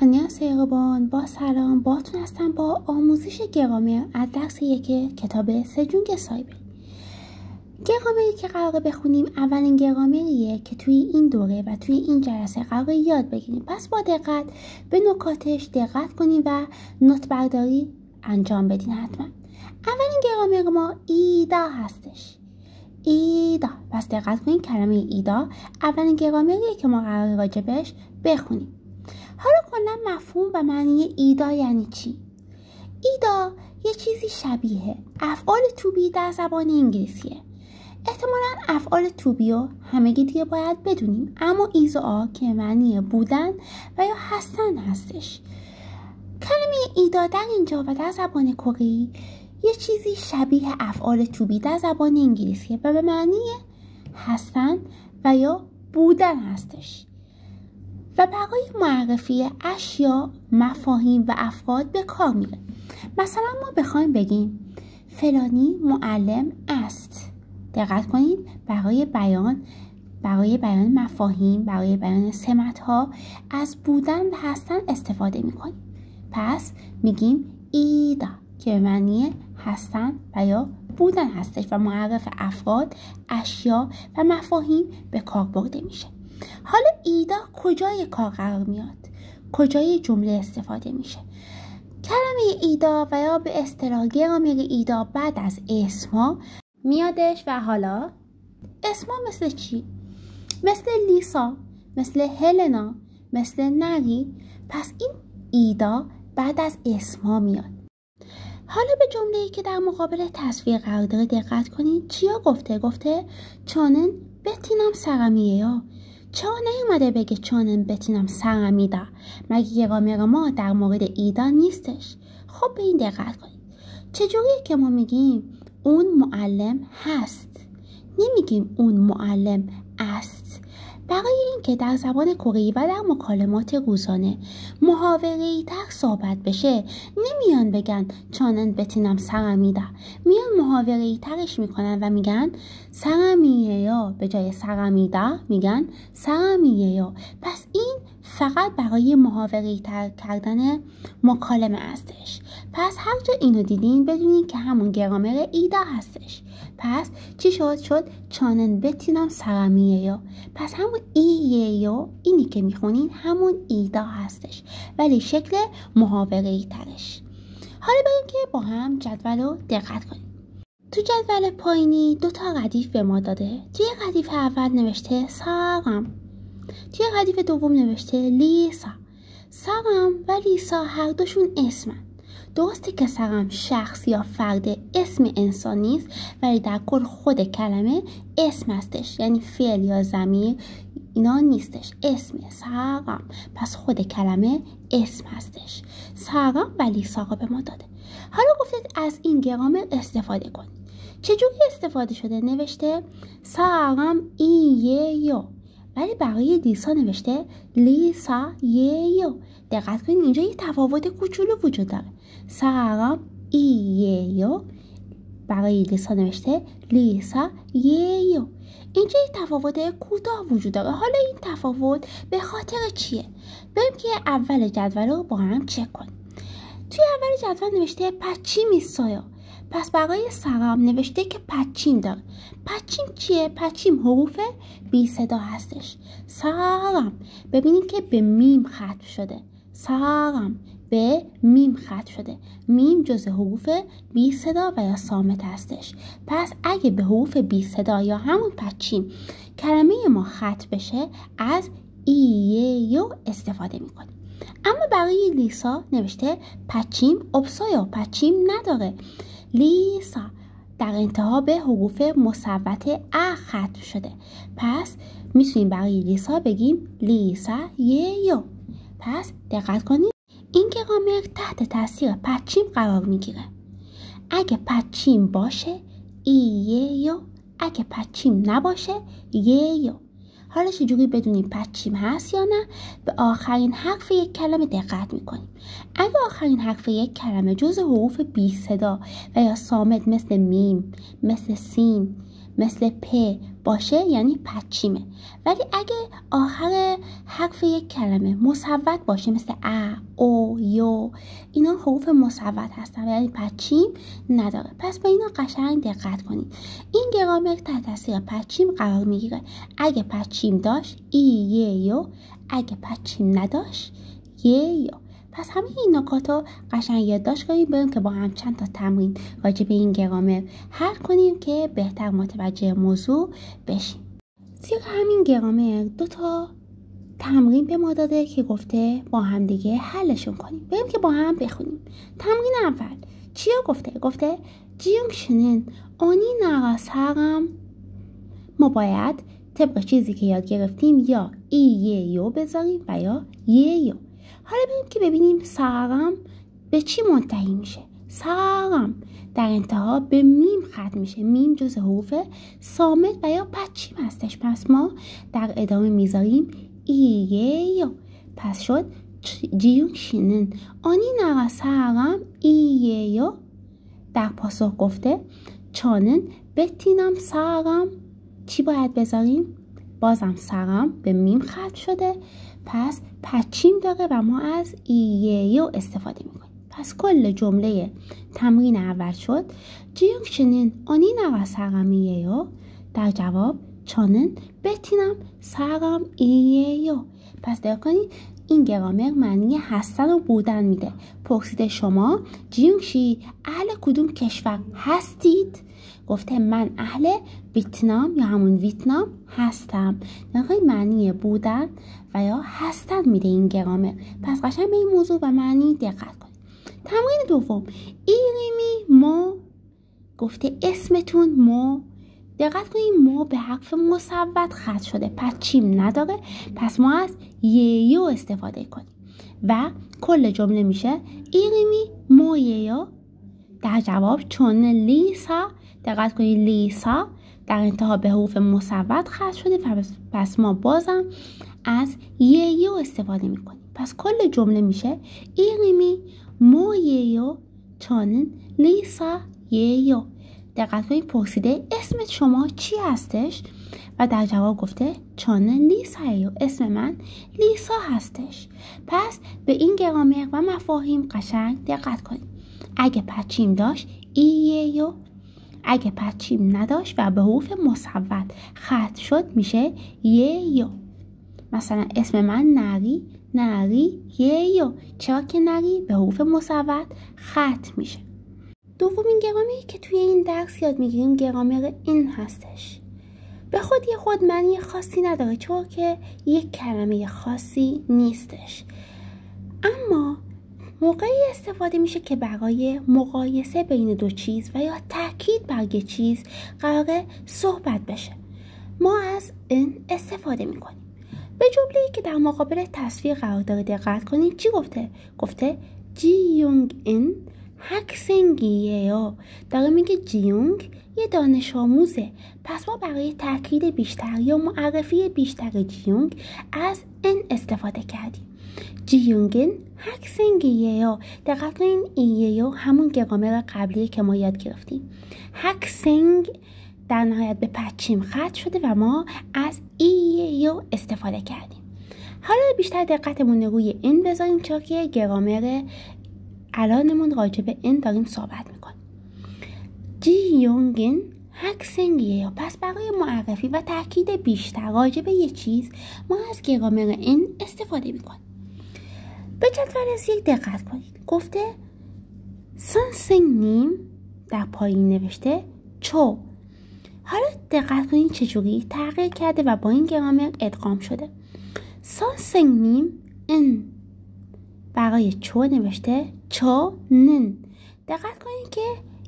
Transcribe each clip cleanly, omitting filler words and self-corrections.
안녕하세요 با سلام باتون هستم با آموزش گرامر از درس 1 کتاب سجونگ سایبری. گرامری که قراره بخونیم اولین گرامریه که توی این دوره و توی این جلسه قراره یاد بگیریم. پس با دقت به نکاتش دقت کنیم و نوت برداری انجام بدین حتما. اولین گرامر ما ایدا هستش. ایدا. پس دقت کنین کلمه ایدا اولین گرامریه که ما قراره راجبش بخونیم. حالا کلا مفهوم و معنی ایدا یعنی چی؟ ایدا یه چیزی شبیه افعال تو بی در زبان انگلیسیه. احتمالاً افعال تو بی رو همگی دیگه باید بدونیم، اما ایزا که معنی بودن و یا هستن هستش. کلمه ایدا در اینجا و در زبان کره یه چیزی شبیه افعال تو بی در زبان انگلیسیه و به معنی هستن و یا بودن هستش و برای معرفی اشیا، مفاهیم و افراد به کار میره. مثلا ما بخوایم بگیم فلانی معلم است. دقت کنید برای بیان مفاهیم، برای بیان سمت‌ها از بودن و هستن استفاده میکنیم. پس میگیم ایدا که به معنی هستن و یا بودن هستش و معرف افراد، اشیا و مفاهیم به کار برده میشه. حالا ایدا کجای کار قرار میاد؟ کجای جمله استفاده میشه؟ کلمه ایدا و یا به اصطلاح گرامر ایدا بعد از اسما میادش و حالا اسما مثل چی؟ مثل لیسا، مثل هلنا، مثل نری. پس این ایدا بعد از اسما میاد. حالا به جمله‌ای که در مقابل تصویر قرار داره دقت کنید. چیا گفته؟ گفته چانن بتینم سرمیه یا. چرا نیومده بگه چانن بتینم سرمیده؟ مگه گرامر ما در مورد ایدا نیستش؟ خب به این دقت کنید. چجوریه که ما میگیم اون معلم هست، نمیگیم اون معلم است؟ برای اینکه در زبان کره‌ای و در مکالمات روزانه محاوره‌ای تر صحبت بشه نمیان بگن چانن بتینم سرمیده، میان محاوره‌ای ترش میکنن و میگن سرمیه یا، به جای سرمیده میگن سرمیه یا. پس این فقط برای محاوره‌ای تر کردن مکالمه هستش. پس هر جا اینو دیدین بدونین که همون گرامر ایدا هستش. پس چی شد چانن بتینم سرمیه یا. پس همون ایه یا اینی که میخونین همون ایدا هستش ولی شکل محاوره‌ای ترش. حالا بریم که با هم جدول رو دقت کنیم. تو جدول پایینی 2 ردیف به ما داده. توی ردیف اول نوشته سرم، توی ردیف دوم نوشته لیسا. سرم و لیسا هر دوشون اسمن. درسته که سرم شخص یا فرد اسم انسان نیست ولی در کل خود کلمه اسم هستش، یعنی فعل یا ضمیر اینا نیستش، اسم سرم. پس خود کلمه اسم هستش. سرم و لیسا رو به ما داده. حالا گفتید از این گرامر استفاده کن. چجوری استفاده شده؟ نوشته سرم ایه یا ولی برای لیسا نوشته لیسا یه یا. دقت کنید اینجا یه تفاوت کوچولو وجود داره. سرم ایه یا برای لیسا نوشته لیسا یه یا. اینجا یه تفاوت کوتاه وجود داره. حالا این تفاوت به خاطر چیه؟ بریم که اول جدول رو با هم چک کنیم. توی اول جدول نوشته پچیم ایستایا. پس برای سرم نوشته که پچیم داره. پچیم چیه؟ پچیم حروف بی صدا هستش. سرم ببینید که به میم ختم شده. سرم به میم ختم شده. میم جز حروف بی صدا و یا صامت هستش. پس اگه به حروف بی صدا یا همون پچیم کلمه ما ختم بشه از ایه یو استفاده میکنیم. اما برای لیسا نوشته پچیم ابسایا، پچیم نداره. لیسا در انتها به حروف مثبت ا ختم شده. پس میتونیم برای لیسا بگیم لیسا یه یو. پس دقت کنید این گرامر تحت تاثیر پچیم قرار میگیره. اگه پچیم باشه ایه یو، اگه پچیم نباشه یه یو. حالا چجوری بدونیم پچیم هست یا نه؟ به آخرین حرف یک کلمه دقت میکنیم. اگه آخرین حرف یک کلمه جز حروف بی صدا و یا صامت مثل میم، مثل سین، مثل پ باشه یعنی پچیمه. ولی اگه آخر حرف یک کلمه مصوت باشه مثل ا، او، یو، اینا حروف مصوت هستن یعنی پچیم نداره. پس به اینا قشنگ دقت کنید. این گرامر تحت تاثیر پچیم قرار میگیره. اگه پچیم داشت ای، ی، یو. اگه پچیم نداشت ی، یو. پس همه این نکات رو قشنگ یادداشت کنیم، بریم که با هم چند تا تمرین راجع به این گرامر حل کنیم که بهتر متوجه موضوع بشیم. زیرا همین گرامر 2 تا تمرین به ما داده که گفته با هم دیگه حلشون کنیم. بریم که با هم بخونیم. تمرین اول چی رو گفته جیونگشنن اونی ناغاسارم. ما باید طبق چیزی که یاد گرفتیم یا ای، ی، یو بذاریم و یا ی، یو. حالا بریم که ببینیم سارم به چی منتهی میشه. سارم در انتها به میم ختم میشه. میم جز حروف صامت و یا پچیم هستش. پس ما در ادامه میذاریم ای، ی، یو. پس شد جیونگشنن آنی ناغا سارم ای، ی، یو. در پاسخ گفته چانن بتینم سارم. چی باید بذاریم؟ بازم سارم به میم ختم شده، پس پچیم داره و ما از ای، ی، یو استفاده میکنیم. پس کل جمله تمرین اول شد جیونگشنن آنی ناغا سارم ای، یو. در جواب چانن بتینم سارم ای، یو. پس دقت کنید این گرامر معنی هستن و بودن میده. پرسیده شما جیونگشی اهل کدوم کشور هستید؟ گفته من اهل ویتنام یا همون ویتنام هستم. دقیقا معنی بودن و یا هستن میده این گرامر. پس قشنگ به این موضوع و معنی دقت کنید. تمرین دوم ایریمی مو. گفته اسمتون مو. دقت کنید مو به حرف مصوت ختم شده، پچیم نداره. پس ما از یو استفاده کنیم و کل جمله میشه ایریمی مو یو. در جواب چون لیسا. دقت کنید لیسا در انتها به حروف مصوت ختم شده، پس ما بازم از یو استفاده میکنیم. پس کل جمله میشه ایریمی مو یو چون لیسا یو. دقت کنید پرسیده اسمت شما چی هستش و در جواب گفته چون لیسا یو. اسم من لیسا هستش. پس به این گرامر و مفاهیم قشنگ دقت کنید. اگه پچیم داشت ای، یو. اگه پچیم نداشت و به حروف مصوت ختم شد میشه یو. مثلا اسم من نری یو. چرا که نری به حروف مصوت ختم میشه. دومین گرامری که توی این درس یاد میگیریم گرامر این هستش. به خود معنی خاصی نداره چون که یک کلمه خاصی نیستش، اما موقعی استفاده میشه که برای مقایسه بین دو چیز و یا تاکید بر یک چیز قراره صحبت بشه. ما از این استفاده میکنیم. به جمله‌ای که در مقابل تصویر قرار داره دقت کنید. چی گفته جیونگ این هکسنگیه. داره میگه جیونگ یه دانش آموزه. پس ما برای تاکید بیشتر یا معرفی بیشتر جیونگ از این استفاده کردیم. جیونگن هکسنگیه. دقت کنین ایه همون گرامر قبلیه که ما یاد گرفتیم. هکسنگ در نهایت به پچیم ختم شده و ما از ایه استفاده کردیم. حالا بیشتر دقتمون روی این بذاریم چون که گرامر الانمون راجع به این داریم صحبت میکنیم. جیونگن هکسنگیه. پس برای معرفی و تاکید بیشتر راجع به یه چیز ما از گرامر این استفاده میکنیم. به جدول زیر دقت کنید. گفته سانسنگنیم در پایین نوشته چو. حالا دقت کنید چجوری تغییر کرده و با این گرامر ادغام شده. سانسنگنیم ان برای چو نوشته چو نن. دقت کنید که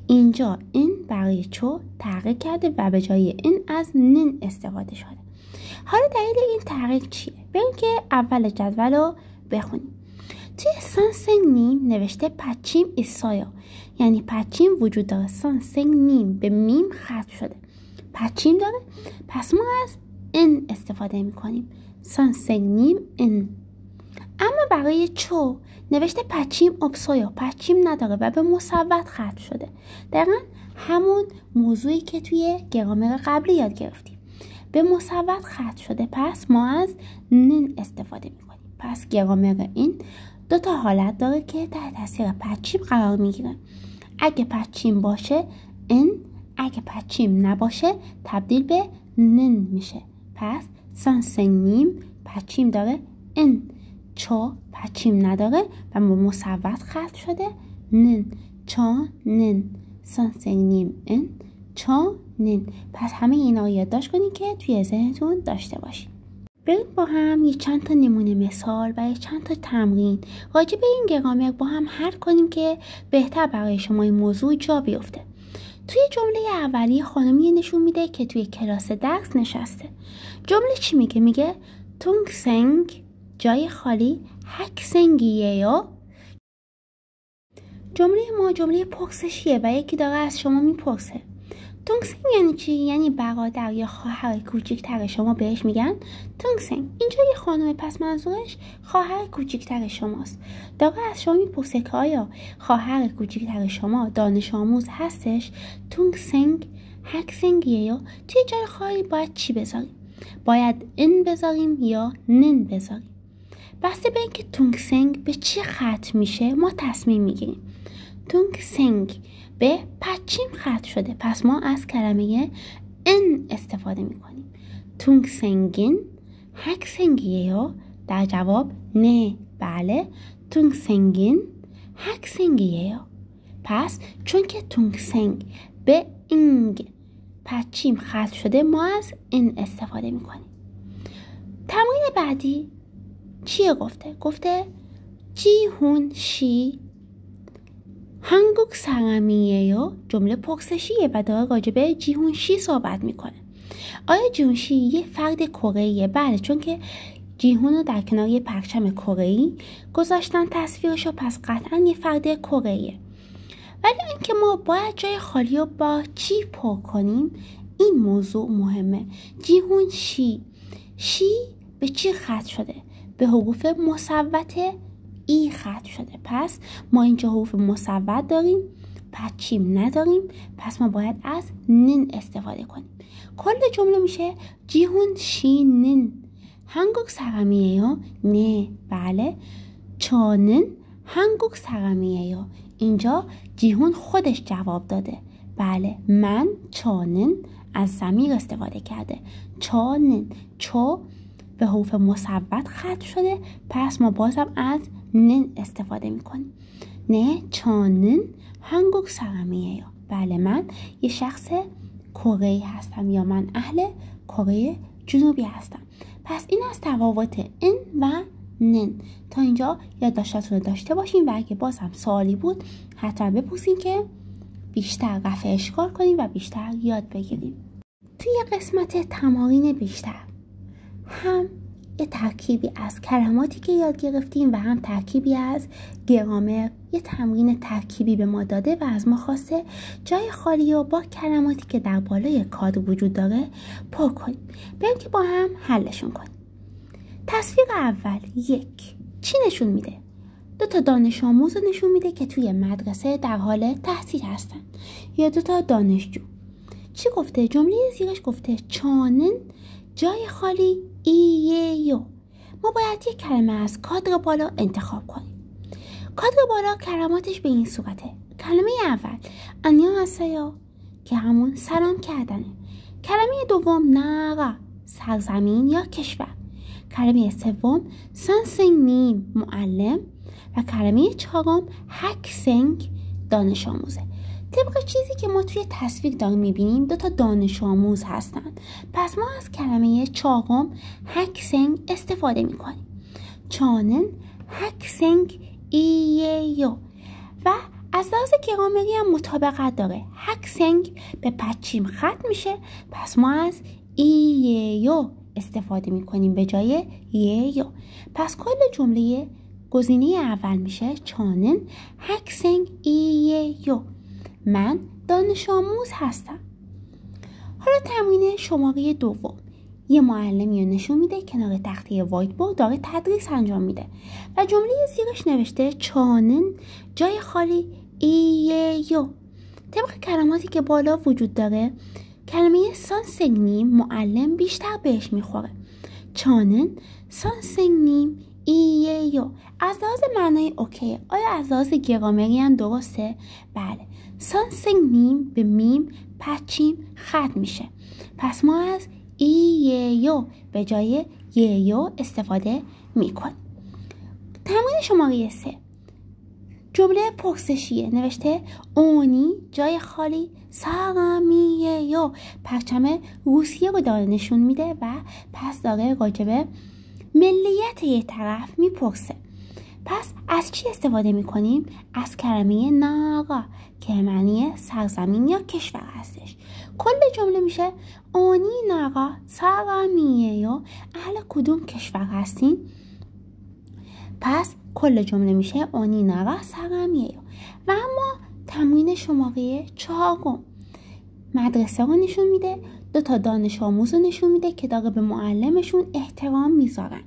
اینجا این برای چو تغییر کرده و به جای این از نن استفاده شده. حالا دلیل این تغییر چیه؟ بریم که اول جدول رو بخونیم. توی سانسنگنیم نوشته پچیم ایسایا، یعنی پچیم وجود داره. سانسنگنیم به میم ختم شده، پچیم داره. پس ما از ان استفاده میکنیم. سانسنگنیم ان. اما برای چو نوشته پچیم اپسایا، پچیم نداره و به مصوت ختم شده. دقیقا همون موضوعی که توی گرامر قبلی یاد گرفتیم. به مصوت ختم شده، پس ما از نن استفاده میکنیم. پس گرامر این 2 تا حالت داره که تحت تاثیر پدچیم قرار میگیره. اگه پدچیم باشه ان، اگه پدچیم نباشه تبدیل به نن میشه. پس سانسنگنیم پدچیم داره ان، چا پدچیم نداره و با مصوت ختم شده نن، چا نن، سانسنگنیم ان، چا نن. پس همه اینا رو یادداشت کنید که توی ذهنتون داشته باشید. بریم با هم یه چند تا نمونه مثال و یه چند تا تمرین راجع به این گرامر با هم حل کنیم که بهتر برای شما این موضوع جا بیفته. توی جمله اولیه خانمی نشون میده که توی کلاس درس نشسته. جمله چی میگه؟ میگه تونگسنگ جای خالی هکسنگیه. جمله ما جمله پرسشیه و یکی داره از شما میپرسه تونگسنگ یعنی چی؟ یعنی برادر یا خواهر کوچکتر شما بهش میگن تونگسنگ. اینجا یه خانومه، پس منظورش خواهر کوچکتر شماست. داره از شما میپرسه که آیا خواهر کوچکتر شما دانش آموز هستش؟ تونگسنگ هکسنگیه یا توی جای خالی باید چی بذاریم؟ باید ان بذاریم یا نن بذاریم؟ بسته به اینکه تونگسنگ به چی ختم میشه ما تصمیم میگیریم. تونگسنگ به پدچیم ختم شده، پس ما از کلمه ان استفاده میکنیم. تونگسنگین هکسنگیه یا در جواب نه، بله تونگسنگین هکسنگیه یا. پس چون که تونگسنگ به اینگ پدچیم ختم شده ما از ان استفاده میکنیم. تمرین بعدی چیه گفته جیهون شی هنگوک سرمیه یا جمله پرسشیه و داره راجع به جیهون شی صحبت میکنه. آیا جیهون شی یه فرد کره‌ایه؟ بله، چون که جیهون رو در کنار یه پرچم کره‌ای گذاشتن تصویرشو، پس قطعا یه فرد کره‌ایه. ولی اینکه ما باید جای خالی رو با چی پر کنیم این موضوع مهمه. جیهون شی به چی ختم شده؟ به حروف مصوت ای ختم شده. پس ما اینجا حروف مصوت داریم، پدچیم نداریم، پس ما باید از نن استفاده کنیم. کل جمله میشه جیهون شی نن هنگوک سرمیه یا نه، بله چانن هنگوک سرمیه یا. اینجا جیهون خودش جواب داده، بله من چانن از ضمیر استفاده کرده. چانن چو به حروف مصوت ختم شده، پس ما بازم از نن استفاده میکنیم. نه چانن هنگوک سرمیه یا، بله من یه شخص کره‌ای هستم یا من اهل کره جنوبی هستم. پس این از تفاوت ان و نن. تا اینجا یادداشتاتون رو داشته باشین و اگه بازم سوالی بود حتما بپرسین که بیشتر رفع اشکال کنیم و بیشتر یاد بگیریم. توی قسمت تمارین بیشتر هم یه ترکیبی از کلماتی که یاد گرفتیم و هم ترکیبی از گرامر، یه تمرین ترکیبی به ما داده و از ما خواسته جای خالی رو با کلماتی که در بالای کادر وجود داره پر کنیم. بریم که با هم حلشون کنیم. تصویر اول 1 چی نشون میده؟ 2 تا دانش آموز نشون میده که توی مدرسه در حال تحصیل هستن یا 2 تا دانشجو. چی گفته؟ جمله زیرش گفته چانن جای خالی ایه. ما باید یک کلمه از کادر بالا انتخاب کنیم. کادر بالا کلماتش به این صورته. کلمه اول 안녕하세요 که همون سلام کردنه. کلمه دوم 나라 سرزمین یا کشور. کلمه سوم 선생님 معلم و کلمه چهارم 학생 دانش آموزه. طبق چیزی که ما توی تصویر داریم میبینیم 2 تا دانش آموز هستن، پس ما از کلمه چهارم 학생 استفاده میکنیم. چانن 학생 ایه و از لحاظ گرامری هم مطابقت داره. 학생 به پدچیم ختم میشه، پس ما از ایه استفاده میکنیم به جای یه. پس کل جمله گزینه اول میشه چانن 학생 ایه من دانش آموز هستم. حالا تمرین شماره دوم. یه معلمی رو نشون میده کنار تخته وایت بورد داره تدریس انجام میده و جمله زیرش نوشته چانن جای خالی ایه. طبق کلماتی که بالا وجود داره کلمه سانسنگنیم معلم بیشتر بهش میخوره. چانن سانسنگنیم اییو از لحاظ معنای اوکی. آیا از لحاظ گرامری هم درسته؟ بله. سانسنگنیم به میم پچیم ختم میشه، پس ما از اییو به جای ییو استفاده میکنیم. تمرین شماره 3 جمله پرسشیه. نوشته اونی جای خالی سارامییو پرچم روسیه رو داره نشون میده و پس داره راجبه ملیت یه طرف میپرسه. پس از چی استفاده میکنیم؟ از کلمه ناگا که معنی سرزمین یا کشور هستش. کل جمله میشه اونی ناگا سارامییو اهل کدوم کشور هستین؟ پس کل جمله میشه اونی ناگا سارامییو. و اما تمرین شماره 4 مدرسه رو نشون میده، 2 دانش آموز رو نشون میده که داره به معلمشون احترام میذارن.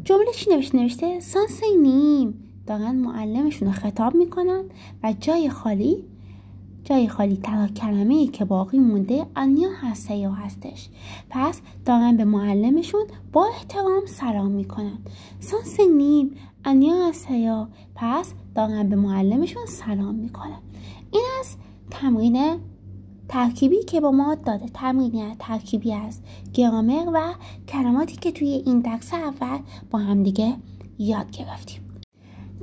جمله چی نوشته؟ نوشته سانسنگنیم دارن معلمشون رو خطاب میکنن و جای خالی تنها کلمه‌ای که باقی مونده انیا هسته‌یا هستش. پس دارن به معلمشون با احترام سلام میکنن. سانسنگنیم انیا هسته‌یا، پس دارن به معلمشون سلام میکنن. این از تمرین ترکیبی که با ما داده، تمرین ترکیبی از گرامر و کلماتی که توی این درس اول با هم دیگه یاد گرفتیم.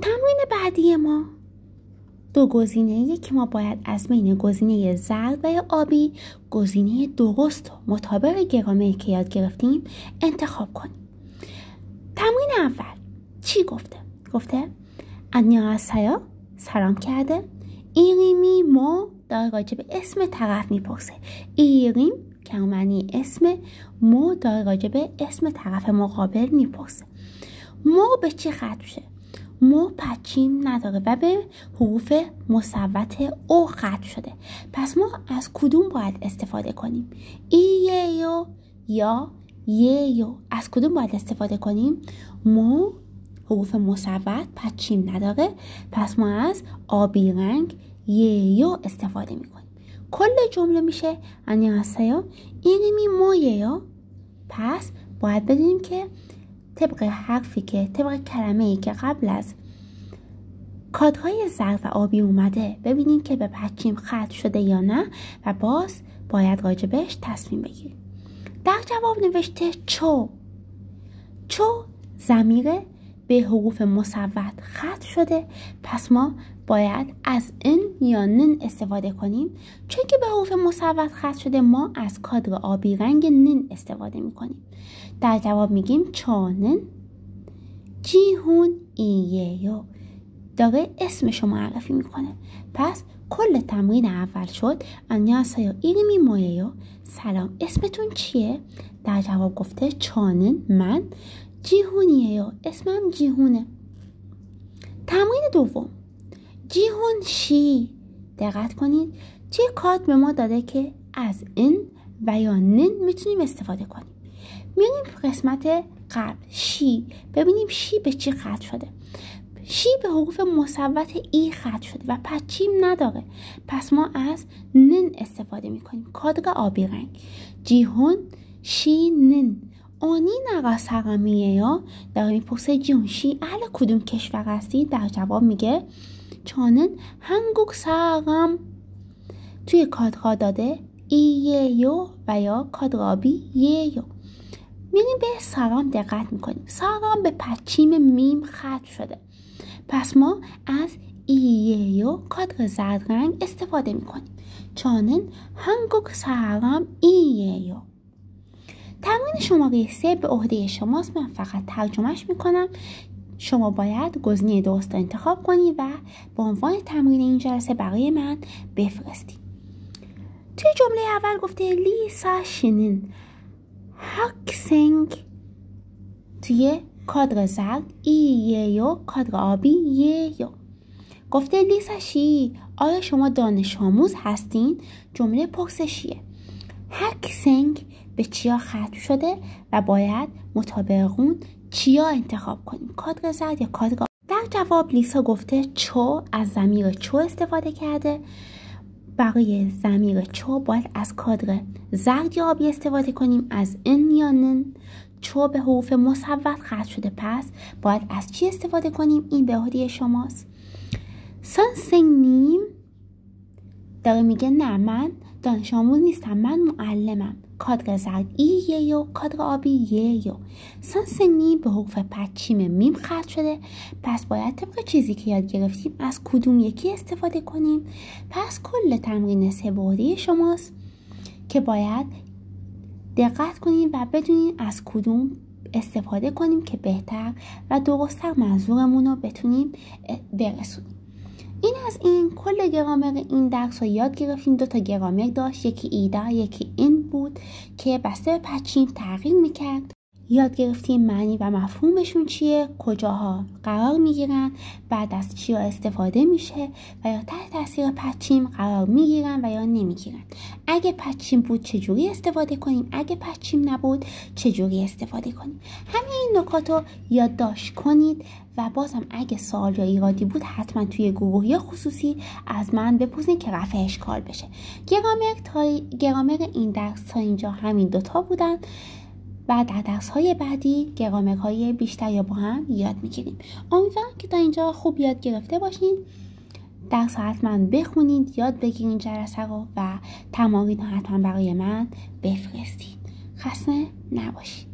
تمرین بعدی ما 2 گزینه‌ایه که ما باید از بین گزینه زرد و یا آبی گزینه درست و مطابق گرامری که یاد گرفتیم انتخاب کنیم. تمرین اول چی گفته؟ گفته 안녕하세요 سلام کرده. ایریمی مو داره راجع به اسم طرف میپرسه. ایریم که معنی اسم، مو داره راجع به اسم طرف مقابل میپرسه. مو به چی ختم میشه؟ مو پچیم نداره و به حروف مصوت او ختم شده. پس ما از کدوم باید استفاده کنیم؟ اییو یا ییو. از کدوم باید استفاده کنیم؟ مو حروف مصوت پچیم نداره، پس ما از آبی رنگ ییو استفاده میکنیم. کل جمله میشه 안녕하세요 ایریمی مویو. پس باید بدونیم که طبق حرفی که طبق کلمه‌ای که قبل از کادهای زرد و آبی اومده ببینیم که به پچیم ختم شده یا نه و باز باید راجبش تصمیم بگیریم. در جواب نوشته چو ضمیره به حروف مصوت ختم شده، پس ما باید از ان یا نن استفاده کنیم. چون که به حروف مصوت ختم شده ما از کادر آبی رنگ نن استفاده میکنیم. در جواب میگیم چانن جیهون اییو داره اسمشو معرفی میکنه. پس کل تمرین اول شد 안녕하세요 ایریمی مویو سلام اسمتون چیه؟ در جواب گفته چانن من، جیهونیه اسمم جیهونه. تمرین دوم جیهون شی. دقت کنید توی کاد به ما داده که از ان و یا نن میتونیم استفاده کنیم. میریم قسمت قبل شی ببینیم شی به چی ختم شده. شی به حروف مصوت ای ختم شده و پچیم نداره، پس ما از نن استفاده میکنیم. کادر آبی رنگ جیهون شی نن. اونی نگا سقامیه یا داره میپرسه جیهون شی اهل کدوم کشور هستی؟ در جواب میگه چانن هنگوک سقام. توی کادرها داده اییو و یا کادر آبی ییو. میریم به سارام دقت میکنیم. سارام به پچیم میم ختم شده، پس ما از اییو کادر زرد رنگ استفاده میکنیم. چانن هنگوک سارام اییو. تمرین شماره 3 به عهده شماست، من فقط ترجمهش میکنم. شما باید گزینه درست انتخاب کنید و به عنوان تمرین این جلسه برای من بفرستید. توی جمله اول گفته لیسا شینین هاکسنگ توی کادر زرد اییو کادر آبی ییو. گفته لیسا شی آیا شما دانش آموز هستین؟ جمله پرسشیه. هاکسنگ به چیا ختم شده و باید مطابق اون چیا انتخاب کنیم، کادر زرد یا کادر آبی. در جواب لیسا گفته چو، از ضمیر چو استفاده کرده برای ضمیر چو باید از کادر زرد یا آبی استفاده کنیم، از ان یا نن. چو به حروف مصوت ختم شده، پس باید از چی استفاده کنیم؟ این به عهده شماست. سانسنگنیم داره میگه نه، من دانش آموز نیستم، من معلمم. کادر زرد ای یو، کادر آبی یو. سانسنگنیم به حروف پچیم میم ختم شده، پس باید طبق چیزی که یاد گرفتیم از کدوم یکی استفاده کنیم؟ پس کل تمرین 3 به عهده شماست که باید دقت کنیم و بدونیم از کدوم استفاده کنیم که بهتر و درست‌تر منظورمون رو بتونیم برسونیم. این از این کل گرامر این درس رو یاد گرفتیم. 2 تا گرامر داشت، یکی ایدا یکی این بود که بسته به پچیم تغییر میکرد. یاد گرفتیم معنی و مفهومشون چیه، کجاها قرار میگیرن، بعد از چیا استفاده میشه و یا تحت تاثیر پچیم قرار میگیرن و یا نمیگیرن. اگه پچیم بود چجوری استفاده کنیم، اگه پچیم نبود چجوری استفاده کنیم. همه این نکات رو یادداشت کنید و بازم اگه سوال یا ایرادی بود حتما توی گروه یا خصوصی از من بپرسید که رفع اشکال بشه. گرامر این درس تا اینجا همین 2 تا بودن. بعد در درس‌های بعدی گرامرهای بیشتر یا با هم یاد می‌گیریم. امیدوارم که تا اینجا خوب یاد گرفته باشین. درس حتما بخونید، یاد بگیرین جلسه رو و تمارین حتما برای من بفرستید. خسته نباشید.